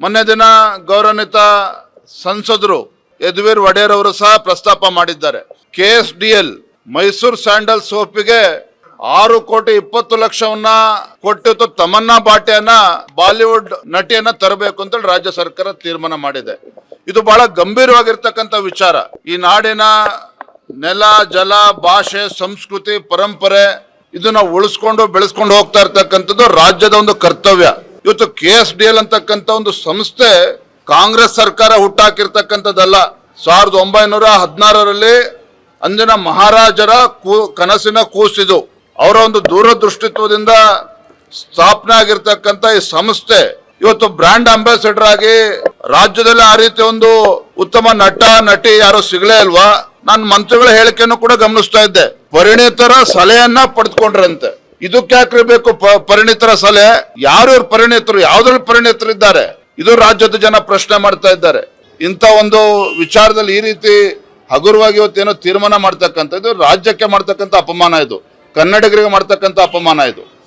ಮೊನ್ನೆ ದಿನ ಗೌರವಾನ್ವಿತ ಸಂಸದರು ಯದುವೀರ್ ಒಡೆಯರ್ ಅವರು ಸಹ ಪ್ರಸ್ತಾಪ ಮಾಡಿದ್ದಾರೆ. KSDL ಮೈಸೂರು ಸ್ಯಾಂಡಲ್ ಸೋಪಿಗೆ 6,20,00,000 ಕೊಟ್ಟಿತ್ತು. ತಮನ್ನಾ ಭಾಟಿಯನ್ನ ಬಾಲಿವುಡ್ ನಟಿಯನ್ನ ತರಬೇಕು ಅಂತ ರಾಜ್ಯ ಸರ್ಕಾರ ತೀರ್ಮಾನ ಮಾಡಿದೆ. ಇದು ಬಹಳ ಗಂಭೀರವಾಗಿರ್ತಕ್ಕಂಥ ವಿಚಾರ. ಈ ನಾಡಿನ ನೆಲ, ಜಲ, ಭಾಷೆ, ಸಂಸ್ಕೃತಿ, ಪರಂಪರೆ ಇದನ್ನ ಉಳಿಸ್ಕೊಂಡು ಬೆಳೆಸ್ಕೊಂಡು ಹೋಗ್ತಾ ಇರ್ತಕ್ಕಂಥದ್ದು ರಾಜ್ಯದ ಒಂದು ಕರ್ತವ್ಯ. ಇವತ್ತು KSDL ಅಂತಕ್ಕಂಥ ಒಂದು ಸಂಸ್ಥೆ ಕಾಂಗ್ರೆಸ್ ಸರ್ಕಾರ ಹುಟ್ಟಾಕಿರ್ತಕ್ಕಂಥದ್ದಲ್ಲ. 1916ರಲ್ಲಿ ಅಂದಿನ ಮಹಾರಾಜರ ಕನಸಿನ ಕೂಸಿದು. ಅವರ ಒಂದು ದೂರದೃಷ್ಟಿತ್ವದಿಂದ ಸ್ಥಾಪನೆ ಆಗಿರ್ತಕ್ಕಂಥ ಈ ಸಂಸ್ಥೆ ಇವತ್ತು ಬ್ರ್ಯಾಂಡ್ ಅಂಬಾಸಿಡರ್ ಆಗಿ ರಾಜ್ಯದಲ್ಲಿ ಆ ರೀತಿ ಒಂದು ಉತ್ತಮ ನಟ ನಟಿ ಯಾರು ಸಿಗಲೇ ಇಲ್ವಾ? ನಾನು ಮಂತ್ರಿಗಳ ಹೇಳಿಕೆಯನ್ನು ಕೂಡ ಗಮನಿಸ್ತಾ ಇದ್ದೆ. ಪರಿಣಿತರ ಸಲಹೆಯನ್ನ ಪಡೆದುಕೊಂಡ್ರಂತೆ. ಇದಕ್ಕೆ ಯಾಕ್ರಿ ಬೇಕು ಪರಿಣಿತರ ಸಲಹೆ? ಯಾರು ಪರಿಣಿತರು? ಯಾವ್ದ್ರಲ್ಲಿ ಪರಿಣಿತರಿದ್ದಾರೆ? ಇದು ರಾಜ್ಯದ ಜನ ಪ್ರಶ್ನೆ ಮಾಡ್ತಾ ಇದ್ದಾರೆ. ಇಂಥ ಒಂದು ವಿಚಾರದಲ್ಲಿ ಈ ರೀತಿ ಹಗುರವಾಗಿ ಇವತ್ತೇನೋ ತೀರ್ಮಾನ ಮಾಡ್ತಕ್ಕಂಥದ್ದು ರಾಜ್ಯಕ್ಕೆ ಮಾಡ್ತಕ್ಕಂಥ ಅಪಮಾನ, ಇದು ಕನ್ನಡಿಗರಿಗೆ ಮಾಡ್ತಕ್ಕಂಥ ಅಪಮಾನ ಇದು.